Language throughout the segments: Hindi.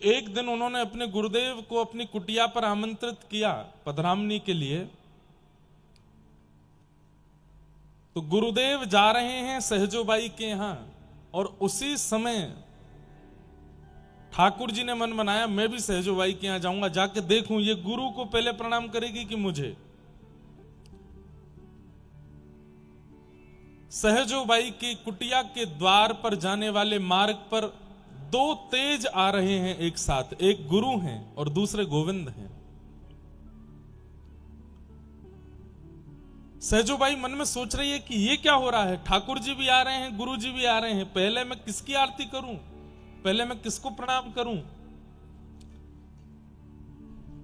एक दिन उन्होंने अपने गुरुदेव को अपनी कुटिया पर आमंत्रित किया पधरामनी के लिए। तो गुरुदेव जा रहे हैं सहजोबाई के यहां और उसी समय ठाकुर जी ने मन बनाया मैं भी सहजोबाई के यहां जाऊंगा, जाके देखूं ये गुरु को पहले प्रणाम करेगी कि मुझे। सहजोबाई की कुटिया के द्वार पर जाने वाले मार्ग पर दो तेज आ रहे हैं एक साथ, एक गुरु हैं और दूसरे गोविंद हैं। सहजोबाई मन में सोच रही है कि ये क्या हो रहा है, ठाकुर जी भी आ रहे हैं, गुरु जी भी आ रहे हैं, पहले मैं किसकी आरती करूं, पहले मैं किसको प्रणाम करूं।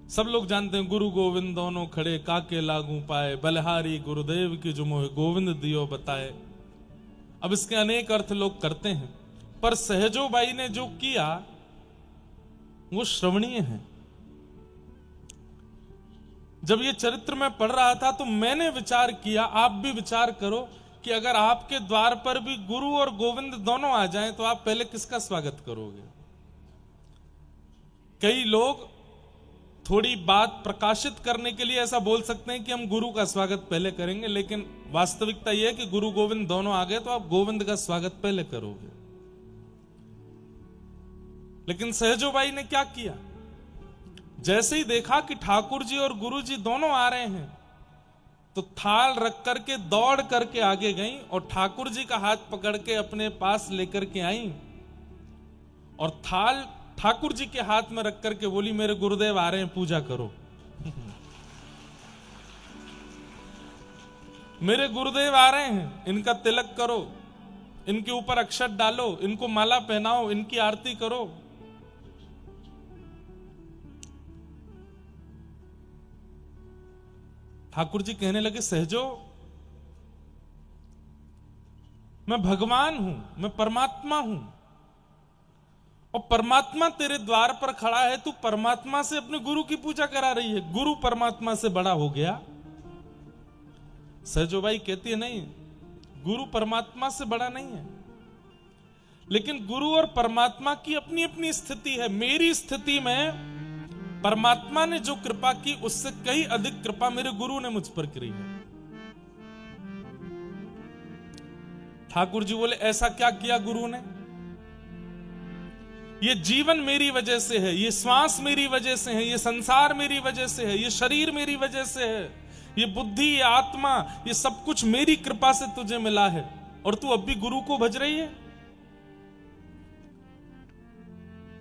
सब लोग जानते हैं गुरु गोविंद दोनों खड़े काके लागू पाए, बलिहारी गुरुदेव की जो मोह गोविंद दियो बताए। अब इसके अनेक अर्थ लोग करते हैं, पर सहजोबाई ने जो किया वो श्रवणीय है। जब ये चरित्र में पढ़ रहा था तो मैंने विचार किया, आप भी विचार करो कि अगर आपके द्वार पर भी गुरु और गोविंद दोनों आ जाएं तो आप पहले किसका स्वागत करोगे। कई लोग थोड़ी बात प्रकाशित करने के लिए ऐसा बोल सकते हैं कि हम गुरु का स्वागत पहले करेंगे, लेकिन वास्तविकता यह है कि गुरु गोविंद दोनों आ गए तो आप गोविंद का स्वागत पहले करोगे। लेकिन सहजोबाई ने क्या किया, जैसे ही देखा कि ठाकुर जी और गुरु जी दोनों आ रहे हैं तो थाल रख करके दौड़ करके आगे गई और ठाकुर जी का हाथ पकड़ के अपने पास लेकर के आई और थाल ठाकुर जी के हाथ में रख करके बोली मेरे गुरुदेव आ रहे हैं, पूजा करो। मेरे गुरुदेव आ रहे हैं, इनका तिलक करो, इनके ऊपर अक्षत डालो, इनको माला पहनाओ, इनकी आरती करो। ठाकुर जी कहने लगे सहजो, मैं भगवान हूं, मैं परमात्मा हूं और परमात्मा तेरे द्वार पर खड़ा है, तू परमात्मा से अपने गुरु की पूजा करा रही है, गुरु परमात्मा से बड़ा हो गया। सहजोबाई कहती है नहीं, गुरु परमात्मा से बड़ा नहीं है, लेकिन गुरु और परमात्मा की अपनी अपनी स्थिति है। मेरी स्थिति में परमात्मा ने जो कृपा की उससे कहीं अधिक कृपा मेरे गुरु ने मुझ पर करी है। ठाकुर जी बोले ऐसा क्या किया गुरु ने, ये जीवन मेरी वजह से है, ये श्वास मेरी वजह से है, ये संसार मेरी वजह से है, ये शरीर मेरी वजह से है, ये बुद्धि, ये आत्मा, ये सब कुछ मेरी कृपा से तुझे मिला है और तू अब भी गुरु को भज रही है।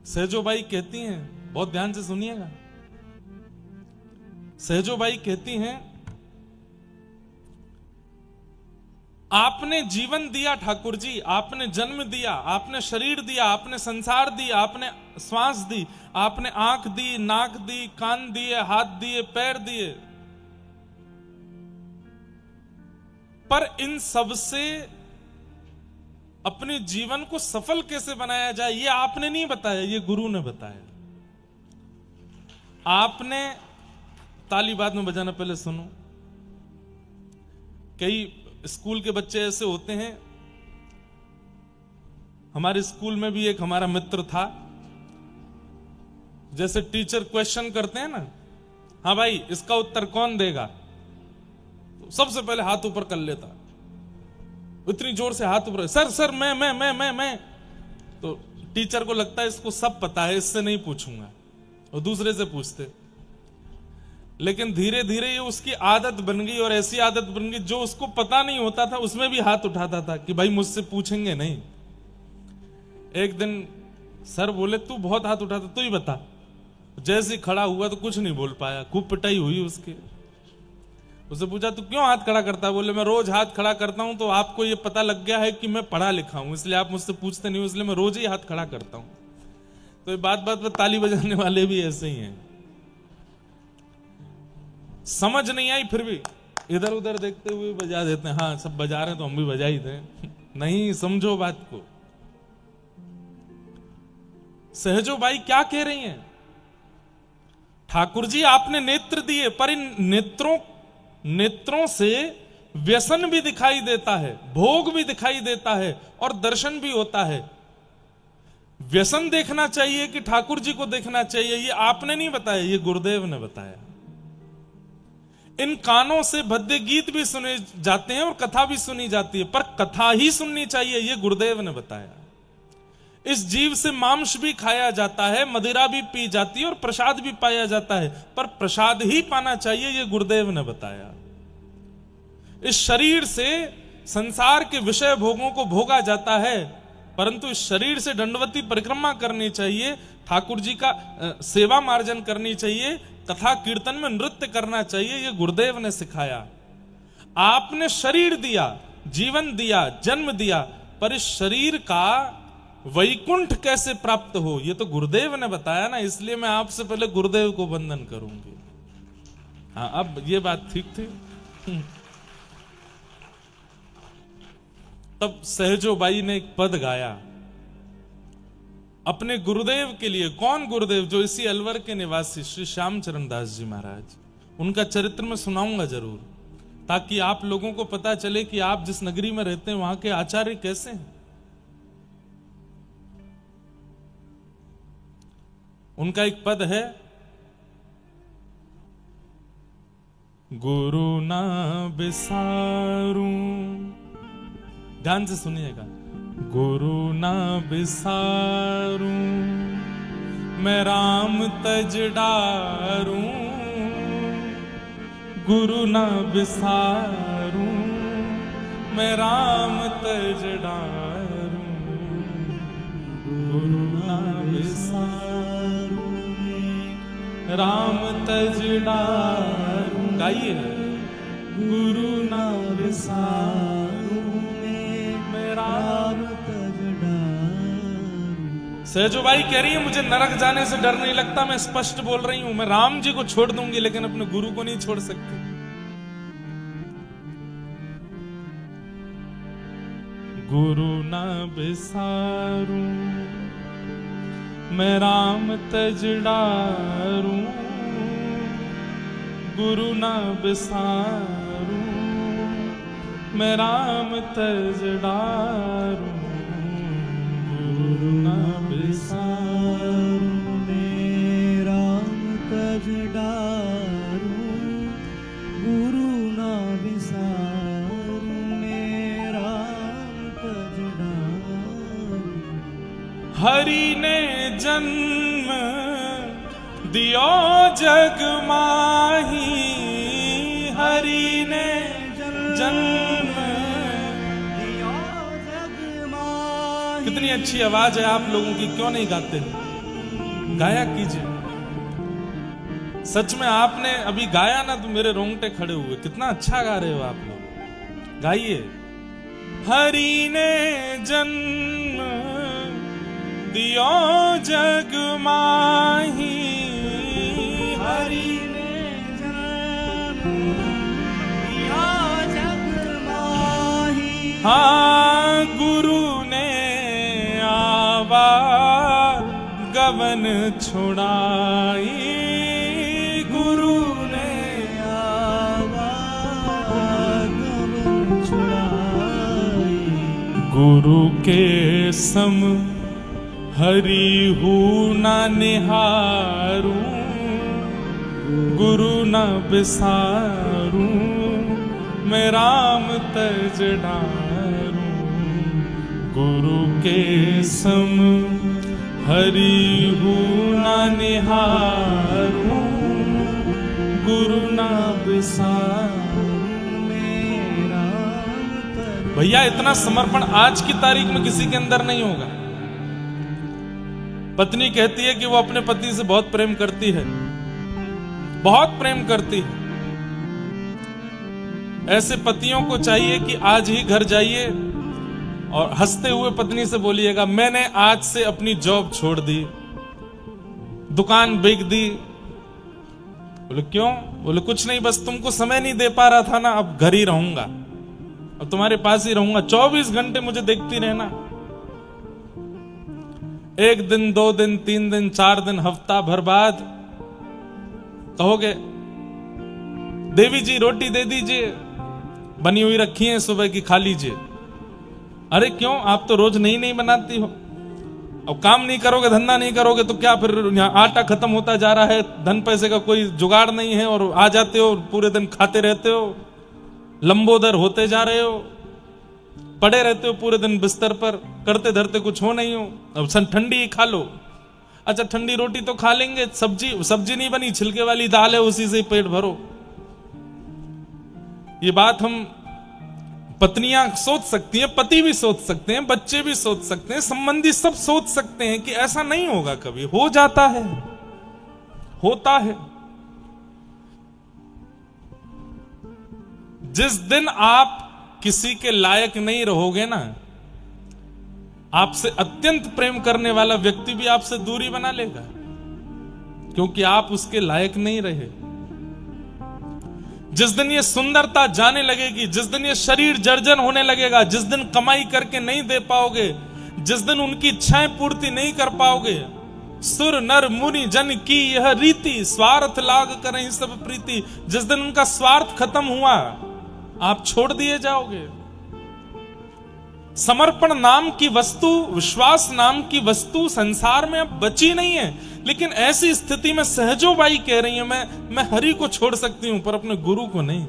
सहजोबाई कहती हैं, बहुत ध्यान से सुनिएगा, सहजोबाई कहती हैं आपने जीवन दिया ठाकुर जी, आपने जन्म दिया, आपने शरीर दिया, आपने संसार दिया, आपने श्वास दी, आपने आंख दी, नाक दी, कान दिए, हाथ दिए, पैर दिए, पर इन सब से अपने जीवन को सफल कैसे बनाया जाए ये आपने नहीं बताया, ये गुरु ने बताया। आपने ताली बाद में बजाना, पहले सुनो। कई स्कूल के बच्चे ऐसे होते हैं, हमारे स्कूल में भी एक हमारा मित्र था, जैसे टीचर क्वेश्चन करते हैं ना, हाँ भाई इसका उत्तर कौन देगा, तो सबसे पहले हाथ ऊपर कर लेता, इतनी जोर से हाथ ऊपर, सर सर मैं। तो टीचर को लगता है इसको सब पता है, इससे नहीं पूछूंगा, और दूसरे से पूछते। लेकिन धीरे धीरे ये उसकी आदत बन गई और ऐसी आदत बन गई जो उसको पता नहीं होता था उसमें भी हाथ उठाता था कि भाई मुझसे पूछेंगे नहीं। एक दिन सर बोले तू बहुत हाथ उठाता, तू ही बता। जैसे खड़ा हुआ तो कुछ नहीं बोल पाया, खूब पिटाई हुई उसके। उससे पूछा तू क्यों हाथ खड़ा करता है, बोले मैं रोज हाथ खड़ा करता हूं, तो आपको ये पता लग गया है कि मैं पढ़ा लिखा हूं, इसलिए आप मुझसे पूछते नहीं हो, इसलिए मैं रोज ही हाथ खड़ा करता हूं। तो ये बात बात पर ताली बजाने वाले भी ऐसे ही हैं, समझ नहीं आई फिर भी इधर उधर देखते हुए बजा देते हैं, हाँ सब बजा रहे हैं तो हम भी बजा ही दें। नहीं समझो बात को। सहजोबाई क्या कह रही हैं, ठाकुर जी आपने नेत्र दिए, पर इन नेत्रों से व्यसन भी दिखाई देता है, भोग भी दिखाई देता है और दर्शन भी होता है। व्यसन देखना चाहिए कि ठाकुर जी को देखना चाहिए, ये आपने नहीं बताया, ये गुरुदेव ने बताया। इन कानों से भद्य गीत भी सुने जाते हैं और कथा भी सुनी जाती है, पर कथा ही सुननी चाहिए, ये गुरुदेव ने बताया। इस जीव से मांस भी खाया जाता है, मदिरा भी पी जाती है और प्रसाद भी पाया जाता है, पर प्रसाद ही पाना चाहिए, ये गुरुदेव ने बताया। इस शरीर से संसार के विषय भोगों को भोगा जाता है, परंतु इस शरीर से दंडवती परिक्रमा करनी चाहिए, ठाकुर जी का सेवा मार्जन करनी चाहिए, कथा कीर्तन में नृत्य करना चाहिए, ये गुरुदेव ने सिखाया। आपने शरीर दिया, जीवन दिया, जन्म दिया, पर इस शरीर का वैकुंठ कैसे प्राप्त हो, ये तो गुरुदेव ने बताया ना, इसलिए मैं आपसे पहले गुरुदेव को वंदन करूंगी। हाँ, अब ये बात ठीक थी। तब सहजो बाई ने एक पद गाया अपने गुरुदेव के लिए। कौन गुरुदेव? जो इसी अलवर के निवासी श्री श्यामचरण दास जी महाराज। उनका चरित्र मैं सुनाऊंगा जरूर, ताकि आप लोगों को पता चले कि आप जिस नगरी में रहते हैं वहां के आचार्य कैसे हैं। उनका एक पद है, गुरु ना बिसारूं, ध्यान से सुनिएगा। गुरु ना बिसारूं मैं राम तज डारूं, गुरु ना बिसारूं मैं राम तज डारूं, गुरु ना बिसारूं राम तज डारूं। गाइए, गुरु ना बिसारूं सहजोबाई कह रही है मुझे नरक जाने से डर नहीं लगता, मैं स्पष्ट बोल रही हूं, मैं राम जी को छोड़ दूंगी लेकिन अपने गुरु को नहीं छोड़ सकती। गुरु ना बिसारूं मैं राम तज डारूं, गुरु ना बिसारूं मैं राम तज डारूं, गुरु ना बिसारूं मैं राम तज डारूं, गुरु ना बिसारूं मैं राम तज डारूं। हरि ने जन्म दियो जग माही, हरि ने जन्म दियो जग माही। कितनी अच्छी आवाज है आप लोगों की, क्यों नहीं गाते? गाया कीजिए। सच में आपने अभी गाया ना तो मेरे रोंगटे खड़े हुए। कितना अच्छा गा रहे हो आप लोग, गाइए। हरि ने जन्म दियो जग माही, हरि ने जन्म दियो जग माही। हाँ, गुरु ने आवा गवन छुड़ाई, गुरु ने आवा गवन छुड़ाई। गुरु के सम हरि हूँ ना निहारूं, गुरु न बिसारूं मैं राम तज डारूं, गुरु के सम हरि हूँ ना निहारूं, गुरु न बिसारूं मैं राम तज। भैया इतना समर्पण आज की तारीख में किसी के अंदर नहीं होगा। पत्नी कहती है कि वो अपने पति से बहुत प्रेम करती है, बहुत प्रेम करती है। ऐसे पतियों को चाहिए कि आज ही घर जाइए और हंसते हुए पत्नी से बोलिएगा, मैंने आज से अपनी जॉब छोड़ दी, दुकान बेच दी। बोले क्यों? बोले कुछ नहीं, बस तुमको समय नहीं दे पा रहा था ना, अब घर ही रहूंगा, अब तुम्हारे पास ही रहूंगा, 24 घंटे मुझे देखती रहना। 1 दिन 2 दिन 3 दिन 4 दिन हफ्ता भर बाद कहोगे देवी जी रोटी दे दीजिए, बनी हुई रखी है सुबह की, खा लीजिए। अरे क्यों, आप तो रोज नई नई बनाती हो। अब काम नहीं करोगे, धंधा नहीं करोगे तो क्या फिर यहाँ आटा खत्म होता जा रहा है, धन पैसे का कोई जुगाड़ नहीं है, और आ जाते हो पूरे दिन खाते रहते हो, लंबोदर होते जा रहे हो, पड़े रहते हो पूरे दिन बिस्तर पर, करते धरते कुछ हो नहीं हो। अब सन ठंडी ही खा लो। अच्छा ठंडी रोटी तो खा लेंगे, सब्जी नहीं बनी, छिलके वाली दाल है, उसी से ही पेट भरो। ये बात हम पत्नियां सोच सकती हैं, पति भी सोच सकते हैं, बच्चे भी सोच सकते हैं, संबंधी सब सोच सकते हैं कि ऐसा नहीं होगा कभी, हो जाता है, होता है। जिस दिन आप किसी के लायक नहीं रहोगे ना, आपसे अत्यंत प्रेम करने वाला व्यक्ति भी आपसे दूरी बना लेगा, क्योंकि आप उसके लायक नहीं रहे। जिस दिन ये सुंदरता जाने लगेगी, जिस दिन ये शरीर जर्जर होने लगेगा, जिस दिन कमाई करके नहीं दे पाओगे, जिस दिन उनकी इच्छाएं पूर्ति नहीं कर पाओगे, सुर नर मुनि जन की यह रीति, स्वार्थ लाग करें सब प्रीति, जिस दिन उनका स्वार्थ खत्म हुआ, आप छोड़ दिए जाओगे। समर्पण नाम की वस्तु, विश्वास नाम की वस्तु संसार में अब बची नहीं है। लेकिन ऐसी स्थिति में सहजो बाई कह रही है, मैं हरि को छोड़ सकती हूं पर अपने गुरु को नहीं।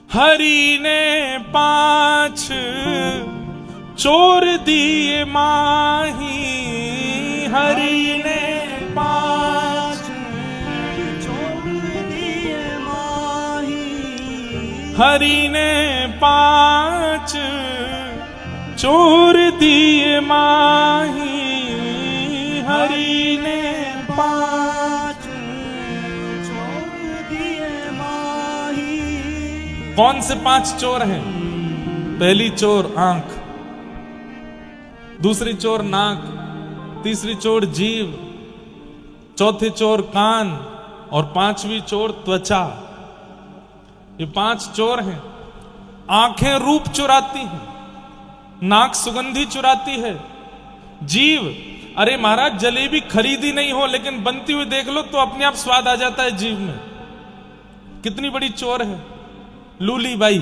हरि ने 5 चोर दिए माही, हरि ने 5 चोर दिए माही, हरि ने 5 चोर दिए माही, हरि ने 5 चोर दिए माही। कौन से 5 चोर हैं? पहली चोर आंख, दूसरी चोर नाक, तीसरी चोर जीभ, चौथी चोर कान और 5वीं चोर त्वचा। ये 5 चोर हैं। आंखें रूप चुराती हैं, नाक सुगंधी चुराती है, जीव, अरे महाराज जलेबी खरीदी नहीं हो लेकिन बनती हुई देख लो तो अपने आप स्वाद आ जाता है जीव में। कितनी बड़ी चोर है लूली बाई,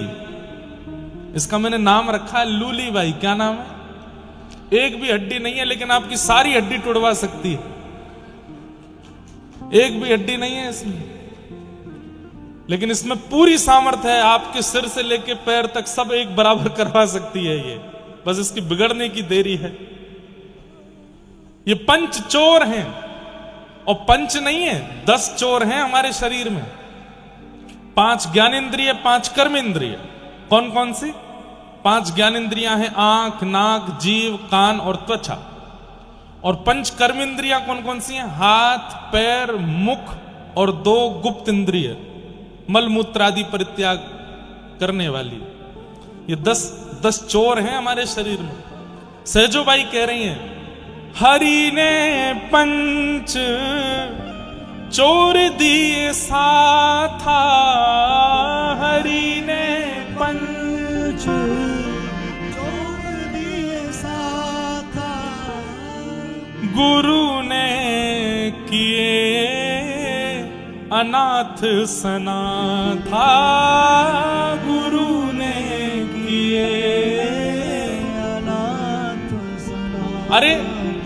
इसका मैंने नाम रखा है लूली बाई। क्या नाम है? एक भी हड्डी नहीं है लेकिन आपकी सारी हड्डी टुड़वा सकती है। एक भी हड्डी नहीं है इसमें, लेकिन इसमें पूरी सामर्थ्य है, आपके सिर से लेके पैर तक सब एक बराबर करवा सकती है ये, बस इसकी बिगड़ने की देरी है। ये 5 चोर हैं, और 5 नहीं है 10 चोर हैं हमारे शरीर में। 5 ज्ञानेंद्रिय, 5 कर्मेंद्रिय। कौन कौन सी? 5 ज्ञानेंद्रियां हैं, आंख, नाक, जीव, कान और त्वचा। और 5 कर्मेंद्रियां कौन कौन सी हैं? हाथ, पैर, मुख और 2 गुप्त इंद्रिय, मल मूत्र आदि परित्याग करने वाली। ये 10 चोर हैं हमारे शरीर में। सहजोबाई कह रही हैं, हरि ने 5 चोर दिए साथा, हरि ने 5 चोर दिए साथा, गुरु ने किए अनाथ सनाथा, गुरु ने किए अनाथ सनाथा। अरे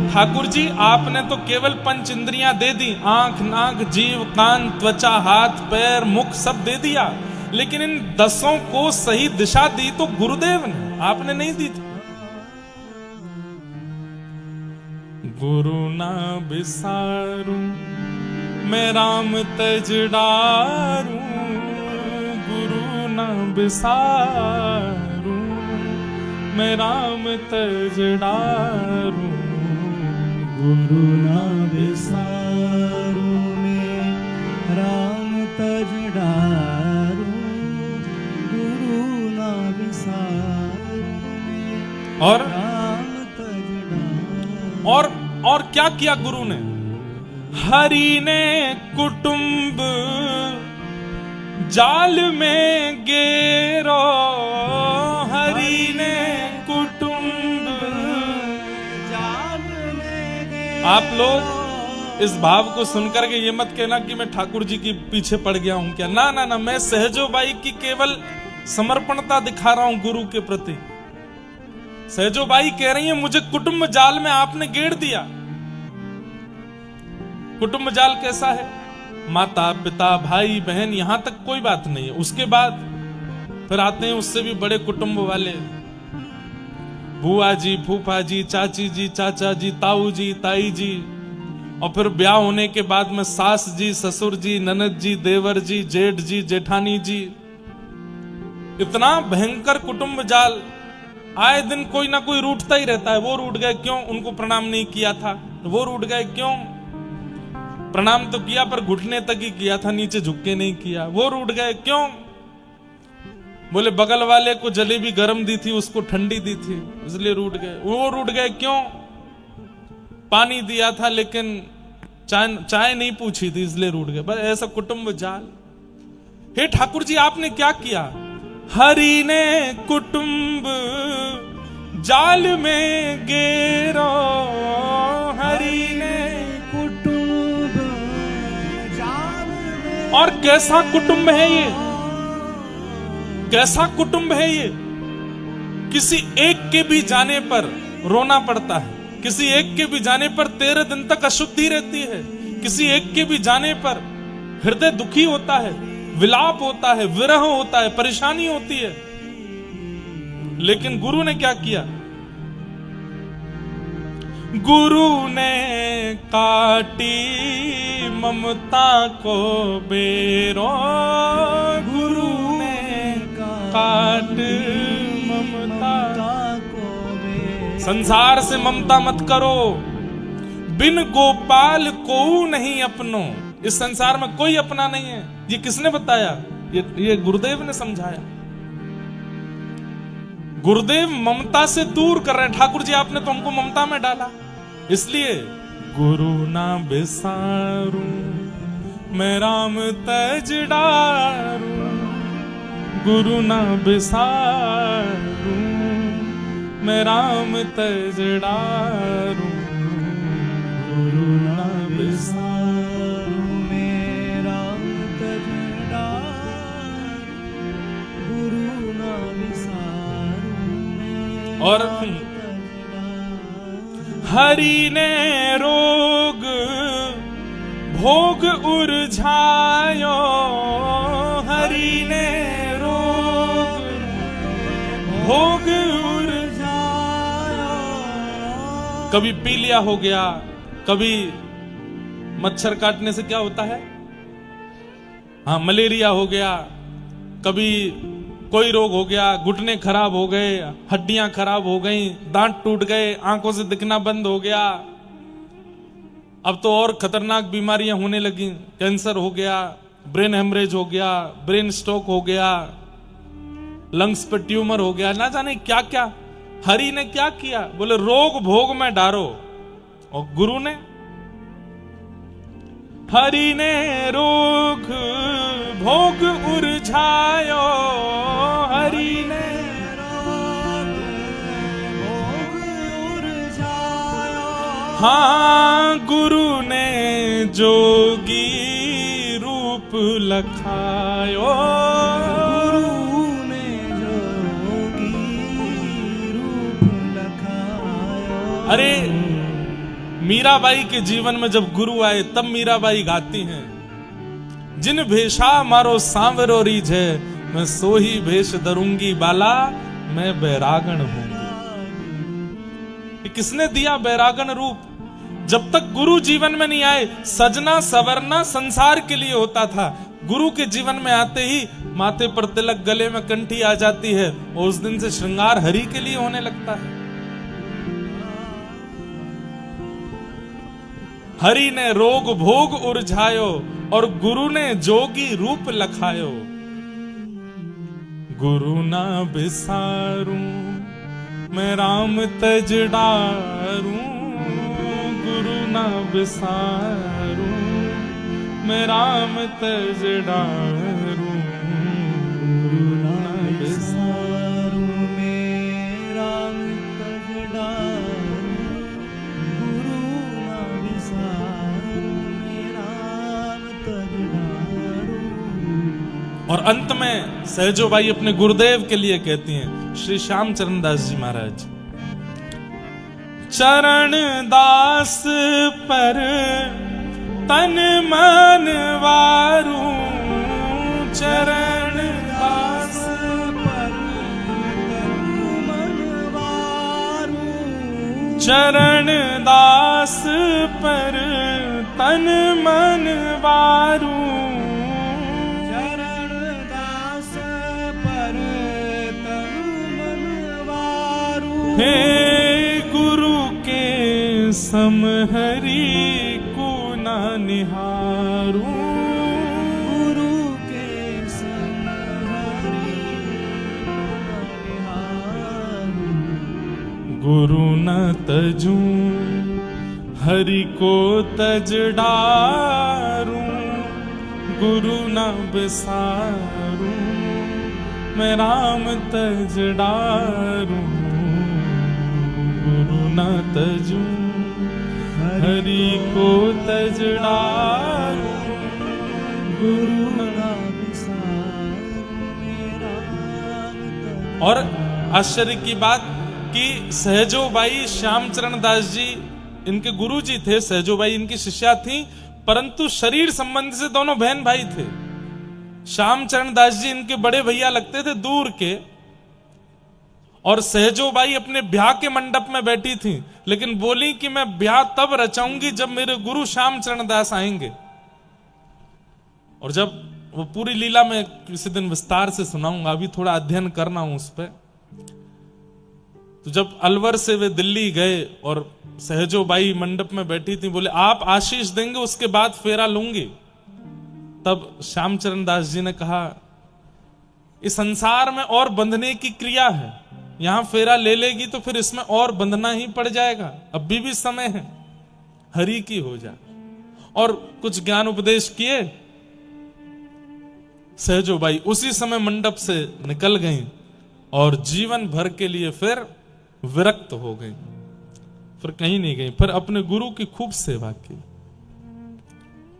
ठाकुर जी आपने तो केवल 5 इंद्रियां दे दी, आंख, नाक, जीव, कान, त्वचा, हाथ, पैर, मुख सब दे दिया, लेकिन इन 10 को सही दिशा दी तो गुरुदेव ने, आपने नहीं दी थी। गुरु ना बिसारू मैं राम तज डारू, गुरु ना बिसारू मैं राम तज डारू, गुरु ना बिसारू मैं राम तज डारू, गुरु ना बिसारू मैं राम तज डारू। और क्या किया गुरु ने? हरि ने कुटुंब जाल में गेरो, हरि ने कुटुंब जाल में गेरो। आप लोग इस भाव को सुनकर के ये मत कहना कि मैं ठाकुर जी के पीछे पड़ गया हूं क्या। ना ना ना, मैं सहजोबाई की केवल समर्पणता दिखा रहा हूं गुरु के प्रति। सहजोबाई कह रही है मुझे कुटुंब जाल में आपने गेड़ दिया। कुटुंब जाल कैसा है? माता पिता भाई बहन यहां तक कोई बात नहीं है, उसके बाद फिर आते हैं उससे भी बड़े कुटुंब वाले, बुआ जी, फूफा जी, चाची जी, चाचा जी, ताऊ जी, ताई जी, और फिर ब्याह होने के बाद में सास जी, ससुर जी, ननद जी, देवर जी, जेठ जी, जेठानी जी। इतना भयंकर कुटुंब जाल, आए दिन कोई ना कोई रूठता ही रहता है। वो रूठ गए क्यों? उनको प्रणाम नहीं किया था। वो रूठ गए क्यों? प्रणाम तो किया पर घुटने तक ही किया था, नीचे झुक के नहीं किया। वो रूठ गए क्यों? बोले बगल वाले को जलेबी गरम दी थी, उसको ठंडी दी थी, इसलिए रूठ गए। वो रूठ गए क्यों? पानी दिया था लेकिन चाय नहीं पूछी थी, इसलिए रूठ गए। बस ऐसा कुटुंब जाल। हे ठाकुर जी आपने क्या किया? हरि ने कुटुंब जाल में गेरो, हरि ने कुटुंब जाल में। और कैसा कुटुंब है ये? कैसा कुटुंब है ये? किसी एक के भी जाने पर रोना पड़ता है, किसी एक के भी जाने पर 13 दिन तक अशुद्धि रहती है, किसी एक के भी जाने पर हृदय दुखी होता है, विलाप होता है, विरह होता है, परेशानी होती है। लेकिन गुरु ने क्या किया? गुरु ने काटी ममता को बेरो, गुरु ने काट ममता को बेरो। संसार से ममता मत करो, बिन गोपाल को नहीं अपनो। इस संसार में कोई अपना नहीं है। ये किसने बताया? ये गुरुदेव ने समझाया। गुरुदेव ममता से दूर कर रहे हैं। ठाकुर जी आपने तो हमको ममता में डाला, इसलिए गुरु ना बिसारू मैं राम तज डारू, गुरु ना बिसारू मैं राम तज डारू, गुरु ना बिसारू मैं राम तज डारू, गुरु ना बिसारू मैं। और हरि ने रोग भोग उरझायो, हरि ने रोग भोग उरझायो। कभी पीलिया हो गया, कभी मच्छर काटने से क्या होता है, हाँ मलेरिया हो गया, कभी कोई रोग हो गया, घुटने खराब हो गए, हड्डियां खराब हो गई, दांत टूट गए, आंखों से दिखना बंद हो गया। अब तो और खतरनाक बीमारियां होने लगी, कैंसर हो गया, ब्रेन हेमरेज हो गया, ब्रेन स्ट्रोक हो गया, लंग्स पे ट्यूमर हो गया, ना जाने क्या क्या। हरि ने क्या किया? बोले रोग भोग में डारो। और गुरु ने, हरि ने रोग भोग उरझायो, हरि ने रोग भोग उरझायो। हाँ गुरु ने जोगी रूप लखायो, गुरु ने जोगी रूप लखायो। अरे मीराबाई के जीवन में जब गुरु आए तब मीराबाई गाती हैं, जिन भेषा मारो सांवरो रीझ है, मैं सोही भेष धरूंगी बाला, मैं बैरागण हूंगी। किसने दिया बैरागण रूप? जब तक गुरु जीवन में नहीं आए, सजना सवरना संसार के लिए होता था। गुरु के जीवन में आते ही माथे पर तिलक, गले में कंठी आ जाती है, और उस दिन से श्रृंगार हरि के लिए होने लगता है। हरि ने रोग भोग उरझायो और गुरु ने जोगी रूप लखायो। गुरु ना बिसारू मैं राम तज डारू, गुरु ना बिसारू मैं राम तज डारू, गुरु ना बिसारू मैं राम तज डारू, गुरु ना बिसारू मैं राम तज डारू। और अंत में सहजोबाई अपने गुरुदेव के लिए कहती हैं, श्री श्याम चरण दास जी महाराज, चरण दास पर तन मन वारू, चरण दास पर तन मन वारू, चरण दास पर तन मन वारू, चरण दास पर तन मन वारू। हे गुरु के समहरी को ना निहारू, गुरु के समहरी को ना निहारू, गुरु न तजू हरि को तज डारू, गुरु न बिसारू मैं राम तज डारू, गुरु न तजू हरि को तज डारू, गुरु न बिसारू मैं राम तज। और आश्चर्य की बात कि सहजोबाई श्यामचरण दास जी इनके गुरु जी थे, सहजोबाई इनकी शिष्या थी, परंतु शरीर संबंध से दोनों बहन भाई थे। श्यामचरण दास जी इनके बड़े भैया लगते थे दूर के, और सहजोबाई अपने ब्याह के मंडप में बैठी थी, लेकिन बोली कि मैं ब्याह तब रचाऊंगी जब मेरे गुरु श्यामचरण दास आएंगे। और जब वो पूरी लीला में किसी दिन विस्तार से सुनाऊंगा, अभी थोड़ा अध्ययन करना हूं उस पर। तो जब अलवर से वे दिल्ली गए और सहजोबाई मंडप में बैठी थी, बोले आप आशीष देंगे उसके बाद फेरा लूंगी। तब श्यामचरण दास जी ने कहा इस संसार में और बंधने की क्रिया है, यहां फेरा ले लेगी तो फिर इसमें और बंधना ही पड़ जाएगा, अभी भी समय है, हरि की हो जा। और कुछ ज्ञान उपदेश किए। सहजोबाई उसी समय मंडप से निकल गई और जीवन भर के लिए फिर विरक्त हो गई, फिर कहीं नहीं गई, फिर अपने गुरु की खूब सेवा की।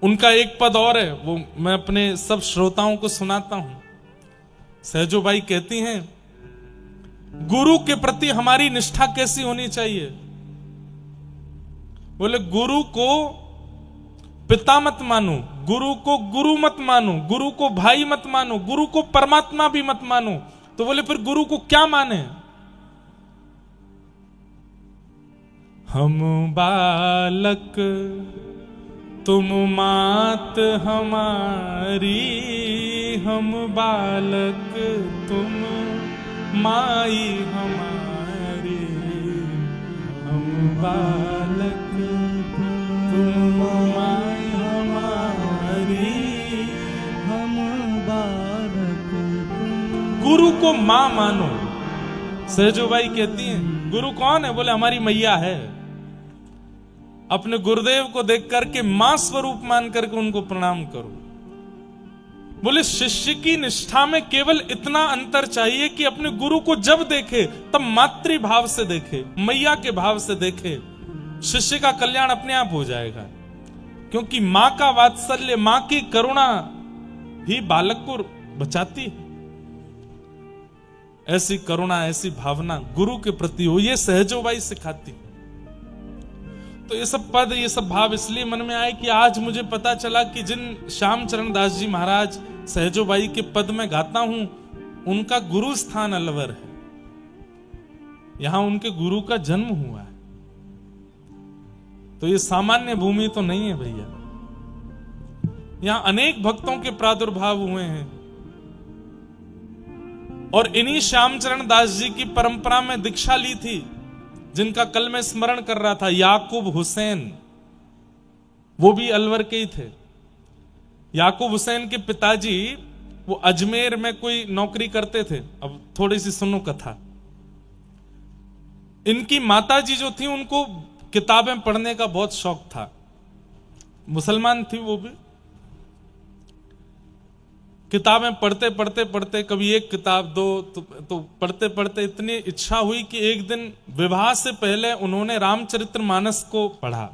उनका एक पद और है, वो मैं अपने सब श्रोताओं को सुनाता हूं। सहजोबाई कहती हैं गुरु के प्रति हमारी निष्ठा कैसी होनी चाहिए। बोले गुरु को पिता मत मानो, गुरु को गुरु मत मानो, गुरु को भाई मत मानो, गुरु को परमात्मा भी मत मानो। तो बोले फिर गुरु को क्या माने। हम बालक तुम मात हमारी, हम बालक तुम माई हमारी, हम बालक तुम माई हमारी, हम बालक तुम। गुरु को मां मानो। सहजोबाई कहती हैं गुरु कौन है। बोले हमारी मैया है। अपने गुरुदेव को देख करके मां स्वरूप मान करके उनको प्रणाम करो। बोले शिष्य की निष्ठा में केवल इतना अंतर चाहिए कि अपने गुरु को जब देखे तब मातृभाव से देखे, मैया के भाव से देखे, शिष्य का कल्याण अपने आप हो जाएगा। क्योंकि मां का वात्सल्य, मां की करुणा ही बालक को बचाती है। ऐसी करुणा, ऐसी भावना गुरु के प्रति हो, ये सहजोबाई सिखाती। तो ये सब पद, ये सब भाव इसलिए मन में आए कि आज मुझे पता चला कि जिन श्यामचरण दास जी महाराज सहजोबाई के पद में गाता हूं, उनका गुरु स्थान अलवर है। यहां उनके गुरु का जन्म हुआ है। तो ये सामान्य भूमि तो नहीं है भैया। यहां अनेक भक्तों के प्रादुर्भाव हुए हैं। और इन्हीं श्यामचरण दास जी की परंपरा में दीक्षा ली थी, जिनका कल मैं स्मरण कर रहा था, याकूब हुसैन। वो भी अलवर के ही थे। याकूब हुसैन के पिताजी वो अजमेर में कोई नौकरी करते थे। अब थोड़ी सी सुनो कथा। इनकी माताजी जो थी उनको किताबें पढ़ने का बहुत शौक था। मुसलमान थी वो भी। किताबें पढ़ते पढ़ते पढ़ते कभी एक किताब दो तो पढ़ते पढ़ते इतनी इच्छा हुई कि एक दिन विवाह से पहले उन्होंने रामचरितमानस को पढ़ा।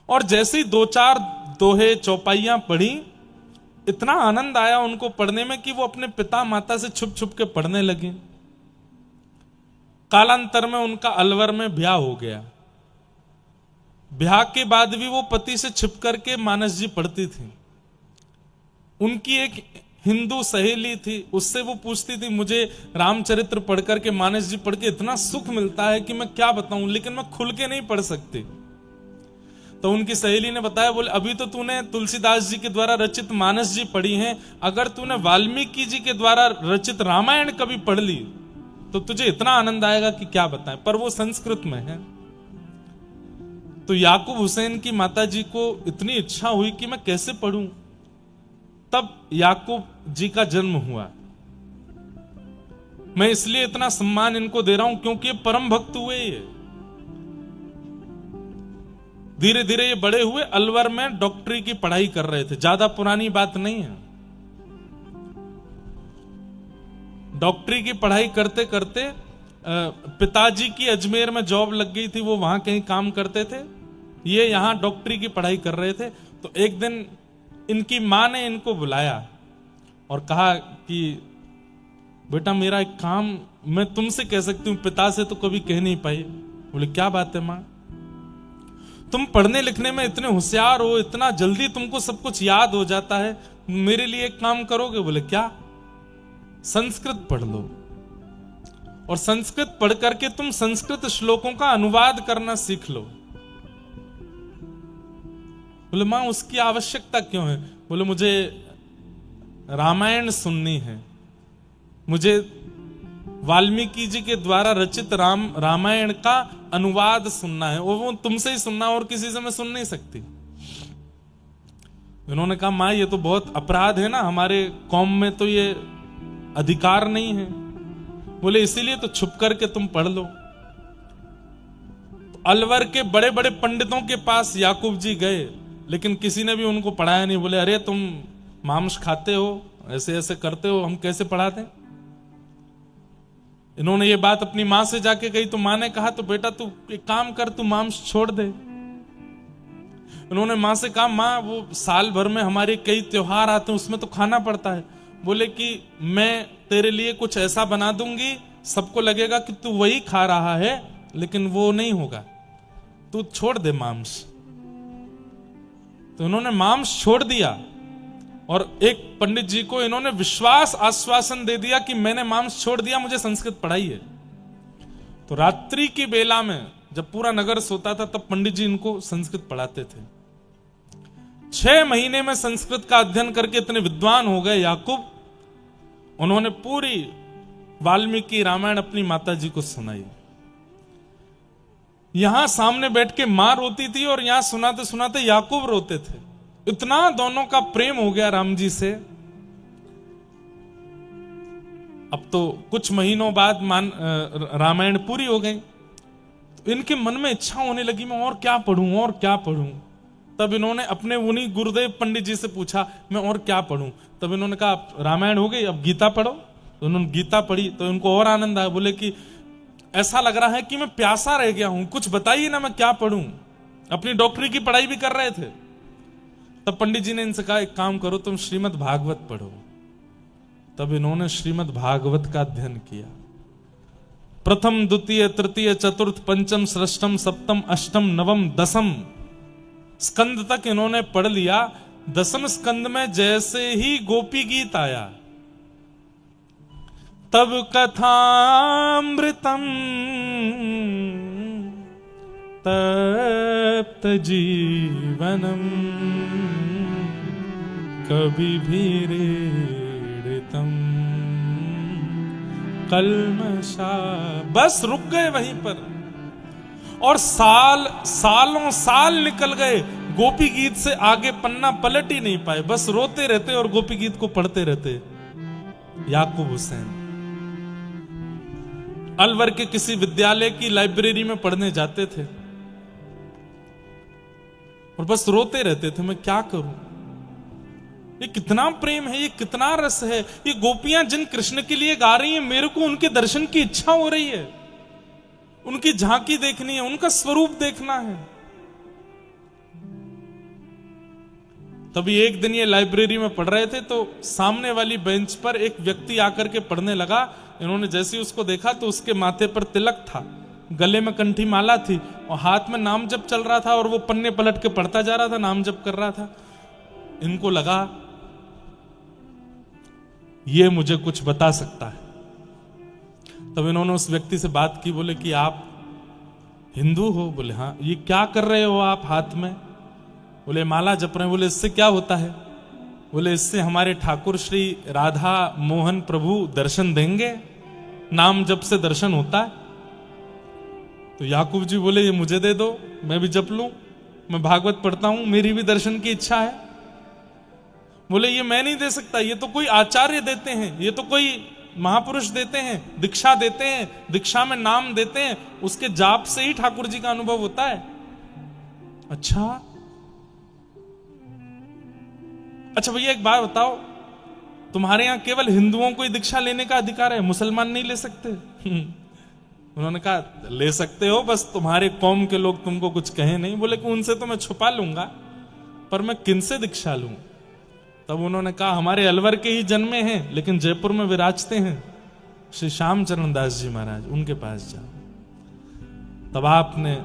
और जैसे ही 2-4 दोहे चौपाइयां पढ़ी, इतना आनंद आया उनको पढ़ने में कि वो अपने पिता माता से छुप छुप के पढ़ने लगे। कालांतर में उनका अलवर में ब्याह हो गया। ब्याह के बाद भी वो पति से छिप करके मानस जी पढ़ती थी। उनकी एक हिंदू सहेली थी, उससे वो पूछती थी मुझे रामचरित्र पढ़ करके, मानस जी पढ़ के इतना सुख मिलता है कि मैं क्या बताऊं, लेकिन मैं खुल के नहीं पढ़ सकती। तो उनकी सहेली ने बताया, बोले अभी तो तूने तुलसीदास जी के द्वारा रचित मानस जी पढ़ी हैं, अगर तूने वाल्मीकि जी के द्वारा रचित रामायण कभी पढ़ ली तो तुझे इतना आनंद आएगा कि क्या बताएं। पर वो संस्कृत में है। तो याकूब हुसैन की माता जी को इतनी इच्छा हुई कि मैं कैसे पढ़ूं। तब याकूब जी का जन्म हुआ। मैं इसलिए इतना सम्मान इनको दे रहा हूं क्योंकि ये परम भक्त हुए। ये धीरे धीरे ये बड़े हुए, अलवर में डॉक्टरी की पढ़ाई कर रहे थे। ज्यादा पुरानी बात नहीं है। डॉक्टरी की पढ़ाई करते करते पिताजी की अजमेर में जॉब लग गई थी, वो वहां कहीं काम करते थे, ये यहां डॉक्टरी की पढ़ाई कर रहे थे। तो एक दिन इनकी मां ने इनको बुलाया और कहा कि बेटा मेरा एक काम मैं तुमसे कह सकती हूं, पिता से तो कभी कह नहीं पाई। बोले क्या बात है मां? तुम पढ़ने लिखने में इतने होशियार हो, इतना जल्दी तुमको सब कुछ याद हो जाता है, मेरे लिए एक काम करोगे? बोले क्या? संस्कृत पढ़ लो और संस्कृत पढ़ करके तुम संस्कृत श्लोकों का अनुवाद करना सीख लो। बोले मां उसकी आवश्यकता क्यों है? बोले मुझे रामायण सुननी है, मुझे वाल्मीकि जी के द्वारा रचित रामायण का अनुवाद सुनना है, और वो तुमसे ही सुनना, और किसी से मैं सुन नहीं सकती। उन्होंने कहा मां ये तो बहुत अपराध है ना, हमारे कौम में तो ये अधिकार नहीं है। बोले इसीलिए तो छुप करके तुम पढ़ लो। तो अलवर के बड़े बड़े पंडितों के पास याकूब जी गए, लेकिन किसी ने भी उनको पढ़ाया नहीं। बोले अरे तुम मांस खाते हो, ऐसे ऐसे करते हो, हम कैसे पढ़ा दें? इन्होंने ये बात अपनी मां से जाके कही तो मां ने कहा तो बेटा तू एक काम कर, तू मांस छोड़ दे। उन्होंने मां से कहा मां वो साल भर में हमारे कई त्योहार आते हैं, उसमें तो खाना पड़ता है। बोले कि मैं तेरे लिए कुछ ऐसा बना दूंगी, सबको लगेगा कि तू वही खा रहा है, लेकिन वो नहीं होगा, तू छोड़ दे मांस। तो इन्होंने मांस छोड़ दिया और एक पंडित जी को इन्होंने विश्वास आश्वासन दे दिया कि मैंने मांस छोड़ दिया, मुझे संस्कृत पढ़ाई है। तो रात्रि की बेला में जब पूरा नगर सोता था तब पंडित जी इनको संस्कृत पढ़ाते थे। 6 महीने में संस्कृत का अध्ययन करके इतने विद्वान हो गए याकूब, उन्होंने पूरी वाल्मीकि रामायण अपनी माता जी को सुनाई। यहां सामने बैठ के मां रोती थी और यहां सुनाते सुनाते याकूब रोते थे। इतना दोनों का प्रेम हो गया राम जी से। अब तो कुछ महीनों बाद रामायण पूरी हो गई, तो इनके मन में इच्छा होने लगी मैं और क्या पढ़ूं और क्या पढ़ूं। तब इन्होंने अपने उन्हीं गुरुदेव पंडित जी से पूछा मैं और क्या पढ़ूं। तब इन्होंने कहा रामायण हो गई, अब गीता पढ़ो। तो उन्होंने गीता पढ़ी तो इनको और आनंद आया। बोले कि ऐसा लग रहा है कि मैं प्यासा रह गया हूं, कुछ बताइए ना मैं क्या पढ़ूं। अपनी डॉक्टरी की पढ़ाई भी कर रहे थे। तब पंडित जी ने इनसे कहा एक काम करो, तुम श्रीमद् भागवत पढ़ो। तब इन्होंने श्रीमद् भागवत का अध्ययन किया। प्रथम द्वितीय तृतीय चतुर्थ पंचम षष्ठम सप्तम अष्टम नवम दसम स्कंद तक इन्होंने पढ़ लिया। 10वें स्कंद में जैसे ही गोपी गीत आया, तब कथामृतम तप्त जीवनम कभी भी ऋतम कल्मषा। बस रुक गए वहीं पर और सालों साल निकल गए, गोपी गीत से आगे पन्ना पलट ही नहीं पाए, बस रोते रहते और गोपी गीत को पढ़ते रहते। याकूब हुसैन अलवर के किसी विद्यालय की लाइब्रेरी में पढ़ने जाते थे और बस रोते रहते थे मैं क्या करूं। ये कितना प्रेम है, ये कितना रस है। ये गोपियां जिन कृष्ण के लिए गा रही हैं, मेरे को उनके दर्शन की इच्छा हो रही है, उनकी झांकी देखनी है, उनका स्वरूप देखना है। तभी एक दिन ये लाइब्रेरी में पढ़ रहे थे तो सामने वाली बेंच पर एक व्यक्ति आकर के पढ़ने लगा इन्होंने जैसे ही उसको देखा तो उसके माथे पर तिलक था, गले में कंठी माला थी और हाथ में नाम जप चल रहा था और वो पन्ने पलट के पढ़ता जा रहा था, नाम जप कर रहा था। इनको लगा ये मुझे कुछ बता सकता है। तब इन्होंने उस व्यक्ति से बात की, बोले कि आप हिंदू हो? बोले हाँ। ये क्या कर रहे हो आप हाथ में? बोले माला जप रहे हैं। बोले इससे क्या होता है? बोले इससे हमारे ठाकुर श्री राधा मोहन प्रभु दर्शन देंगे, नाम जप से दर्शन होता है। तो याकूब जी बोले ये मुझे दे दो, मैं भी जप लूं, मैं भागवत पढ़ता हूं, मेरी भी दर्शन की इच्छा है। बोले ये मैं नहीं दे सकता, ये तो कोई आचार्य देते हैं, ये तो कोई महापुरुष देते हैं, दीक्षा देते हैं, दीक्षा में नाम देते हैं, उसके जाप से ही ठाकुर जी का अनुभव होता है। अच्छा भैया एक बात बताओ, तुम्हारे यहां केवल हिंदुओं को ही दीक्षा लेने का अधिकार है, मुसलमान नहीं ले सकते? उन्होंने कहा ले सकते हो, बस तुम्हारे कौम के लोग तुमको कुछ कहे नहीं। बोले कि उनसे तो मैं छुपा लूंगा, पर मैं किनसे दीक्षा लूं? तब उन्होंने कहा हमारे अलवर के ही जन्मे हैं लेकिन जयपुर में विराजते हैं श्री श्यामचरण दास जी महाराज, उनके पास जाओ। तब आपने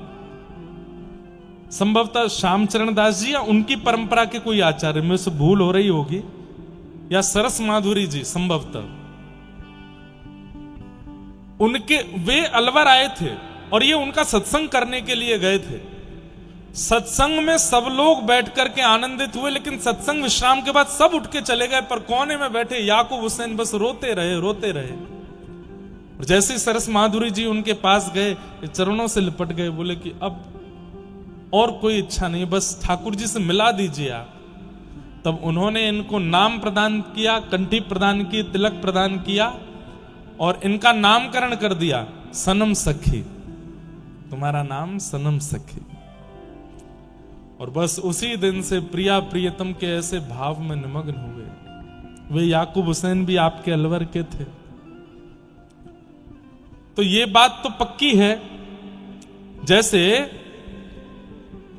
संभवतः श्यामचरण दास जी या उनकी परंपरा के कोई आचार्य, में से भूल हो रही होगी, या सरस माधुरी जी संभवतः, उनके वे अलवर आए थे और ये उनका सत्संग करने के लिए गए थे। सत्संग में सब लोग बैठ करके आनंदित हुए, लेकिन सत्संग विश्राम के बाद सब उठ के चले गए, पर कोने में बैठे याकूब हुसैन बस रोते रहे। और जैसे ही सरस माधुरी जी उनके पास गए, चरणों से लिपट गए, बोले कि अब और कोई इच्छा नहीं, बस ठाकुर जी से मिला दीजिए आप। तब उन्होंने इनको नाम प्रदान किया, कंठी प्रदान की, तिलक प्रदान किया और इनका नामकरण कर दिया सनम सखी, तुम्हारा नाम सनम सखी। और बस उसी दिन से प्रिया प्रियतम के ऐसे भाव में निमग्न हुए। वे याकूब हुसैन भी आपके अलवर के थे। तो ये बात तो पक्की है, जैसे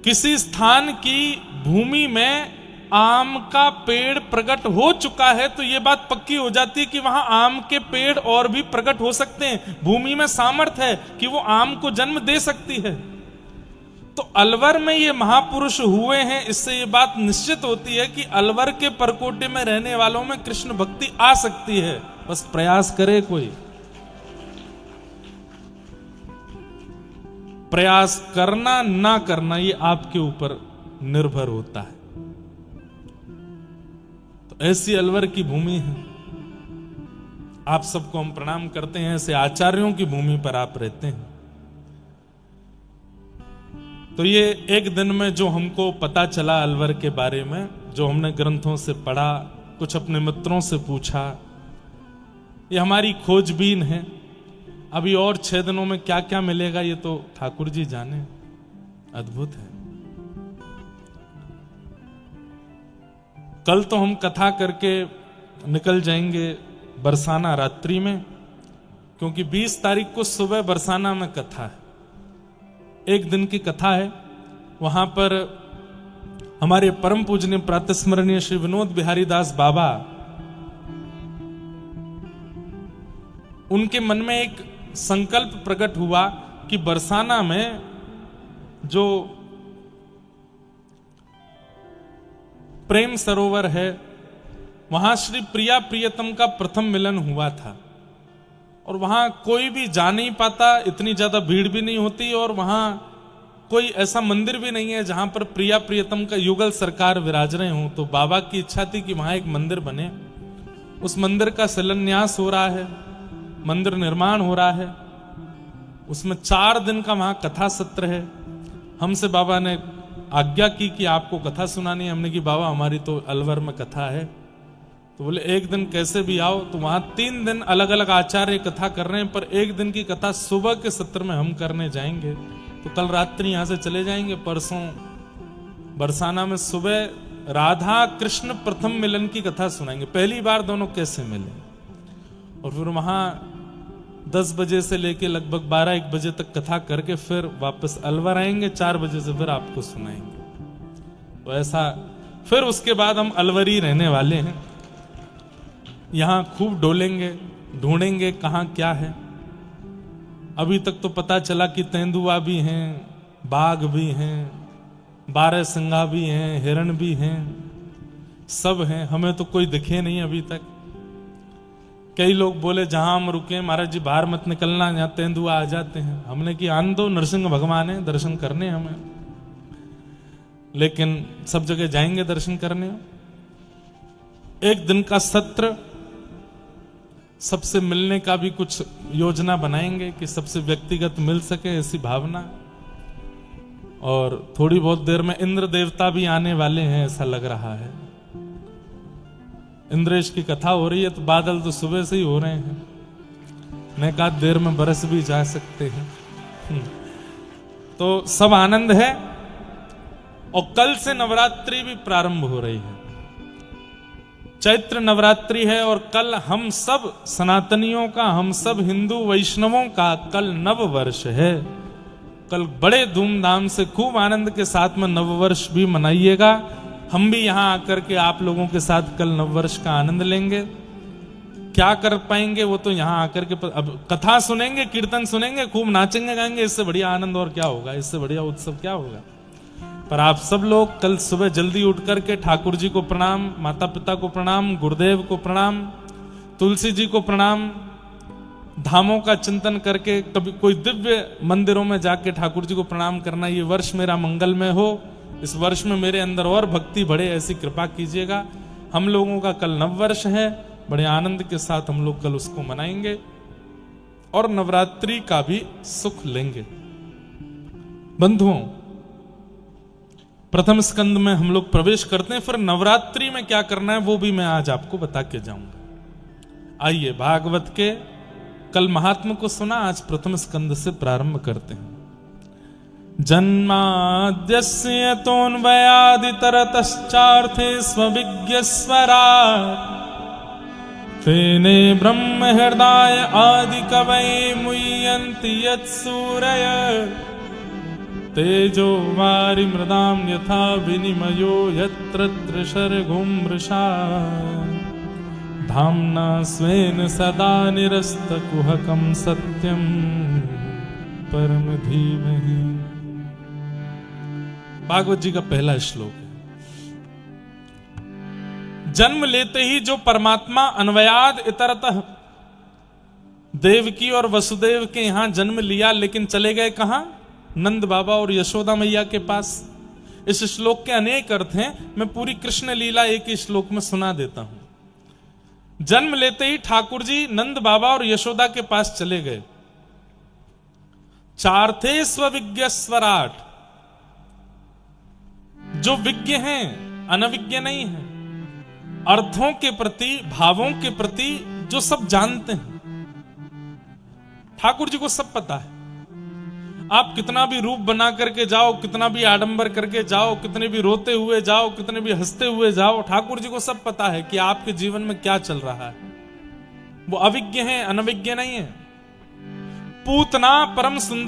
किसी स्थान की भूमि में आम का पेड़ प्रकट हो चुका है तो यह बात पक्की हो जाती है कि वहां आम के पेड़ और भी प्रकट हो सकते हैं। भूमि में सामर्थ्य है कि वो आम को जन्म दे सकती है। तो अलवर में ये महापुरुष हुए हैं, इससे ये बात निश्चित होती है कि अलवर के परकोटे में रहने वालों में कृष्ण भक्ति आ सकती है, बस प्रयास करे कोई। प्रयास करना ना करना ये आपके ऊपर निर्भर होता है। तो ऐसी अलवर की भूमि है, आप सबको हम प्रणाम करते हैं, ऐसे आचार्यों की भूमि पर आप रहते हैं। तो ये एक दिन में जो हमको पता चला अलवर के बारे में, जो हमने ग्रंथों से पढ़ा, कुछ अपने मित्रों से पूछा, ये हमारी खोजबीन है। अभी और 6 दिनों में क्या क्या मिलेगा ये तो ठाकुर जी जाने, अद्भुत है। कल तो हम कथा करके निकल जाएंगे बरसाना रात्रि में, क्योंकि 20 तारीख को सुबह बरसाना में कथा है, एक दिन की कथा है। वहां पर हमारे परम पूजनीय प्रातस्मरणीय श्री विनोद बिहारी दास बाबा, उनके मन में एक संकल्प प्रकट हुआ कि बरसाना में जो प्रेम सरोवर है वहां श्री प्रिया प्रियतम का प्रथम मिलन हुआ था, और वहां कोई भी जा नहीं पाता, इतनी ज्यादा भीड़ भी नहीं होती, और वहां कोई ऐसा मंदिर भी नहीं है जहां पर प्रिया प्रियतम का युगल सरकार विराज रहे हों। तो बाबा की इच्छा थी कि वहां एक मंदिर बने। उस मंदिर का शिलान्यास हो रहा है, मंदिर निर्माण हो रहा है, उसमें 4 दिन का वहां कथा सत्र है। हमसे बाबा ने आज्ञा की कि आपको कथा सुनानी है। हमने कि बाबा हमारी तो अलवर में कथा है। तो बोले एक दिन कैसे भी आओ। तो वहां 3 दिन अलग अलग आचार्य कथा कर रहे हैं, पर एक दिन की कथा सुबह के सत्र में हम करने जाएंगे। तो कल रात्रि यहां से चले जाएंगे, परसों बरसाना में सुबह राधा कृष्ण प्रथम मिलन की कथा सुनाएंगे, पहली बार दोनों कैसे मिले। और फिर वहां 10 बजे से लेके लगभग 12-1 बजे तक कथा करके फिर वापस अलवर आएंगे, 4 बजे से फिर आपको सुनाएंगे। तो ऐसा फिर उसके बाद हम अलवरी रहने वाले हैं, यहां खूब डोलेंगे, ढूंढेंगे कहां क्या है। अभी तक तो पता चला कि तेंदुआ भी हैं, बाघ भी हैं, बारहसिंगा भी हैं, हिरण भी हैं, सब हैं, हमें तो कोई दिखे नहीं अभी तक। कई लोग बोले जहां हम रुके महाराज जी बाहर मत निकलना, यहां तेंदुआ आ जाते हैं। हमने कि आन दो, नरसिंह भगवान है, दर्शन करने हमें, लेकिन सब जगह जाएंगे दर्शन करने। एक दिन का सत्र, सबसे मिलने का भी कुछ योजना बनाएंगे कि सबसे व्यक्तिगत मिल सके, ऐसी भावना। और थोड़ी बहुत देर में इंद्र देवता भी आने वाले हैं ऐसा लग रहा है। इंद्रेश की कथा हो रही है तो बादल तो सुबह से ही हो रहे हैं, ने कहा देर में बरस भी जा सकते हैं। तो सब आनंद है। और कल से नवरात्रि भी प्रारंभ हो रही है, चैत्र नवरात्रि है। और कल हम सब सनातनियों का, हम सब हिंदू वैष्णवों का कल नव वर्ष है। कल बड़े धूमधाम से खूब आनंद के साथ में नववर्ष भी मनाइएगा। हम भी यहां आकर के आप लोगों के साथ कल नववर्ष का आनंद लेंगे। क्या कर पाएंगे वो तो यहां आकर के अब कथा सुनेंगे, कीर्तन सुनेंगे, खूब नाचेंगे गाएंगे, इससे बढ़िया आनंद और क्या होगा, इससे बढ़िया उत्सव क्या होगा। पर आप सब लोग कल सुबह जल्दी उठ करके ठाकुर जी को प्रणाम, माता पिता को प्रणाम, गुरुदेव को प्रणाम, तुलसी जी को प्रणाम, धामों का चिंतन करके कभी कोई दिव्य मंदिरों में जाके ठाकुर जी को प्रणाम करना। ये वर्ष मेरा मंगलमय हो, इस वर्ष में मेरे अंदर और भक्ति बढ़े, ऐसी कृपा कीजिएगा। हम लोगों का कल नव वर्ष है, बड़े आनंद के साथ हम लोग कल उसको मनाएंगे और नवरात्रि का भी सुख लेंगे। बंधुओं, प्रथम स्कंद में हम लोग प्रवेश करते हैं, फिर नवरात्रि में क्या करना है वो भी मैं आज आपको बता के जाऊंगा। आइए भागवत के कल महात्मा को सुना, आज प्रथम स्कंद से प्रारंभ करते हैं। जन्माद्यस्य तोन्वयादितरतश्चार्थे स्वविज्ञस्वराट् तेने ब्रह्म हृदय आदि कवये मुह्यन्ति यत्सूरयः तेजो वारि मृदां यथा विनिमयो यत्र त्रिशर्गो मृषा धाम्ना स्वेन सदा निरस्तकुहकं सत्यं परम धीमहि। भागवत जी का पहला श्लोक है। जन्म लेते ही जो परमात्मा अन्वयाद इतरतः देवकी और वसुदेव के यहां जन्म लिया, लेकिन चले गए कहां? नंद बाबा और यशोदा मैया के पास। इस श्लोक के अनेक अर्थ हैं, मैं पूरी कृष्ण लीला एक ही श्लोक में सुना देता हूं। जन्म लेते ही ठाकुर जी नंद बाबा और यशोदा के पास चले गए। चार्थे स्वविज्ञस्वराट, जो विज्ञ हैं, अनविज्ञ नहीं है, अर्थों के प्रति, भावों के प्रति जो सब जानते हैं। ठाकुर जी को सब पता है। आप कितना भी रूप बना करके जाओ, कितना भी आडंबर करके जाओ, कितने भी रोते हुए जाओ, कितने भी हंसते हुए जाओ, ठाकुर जी को सब पता है कि आपके जीवन में क्या चल रहा है। वो अविज्ञ हैं, अनविज्ञ नहीं है। पूतना परम सुंदर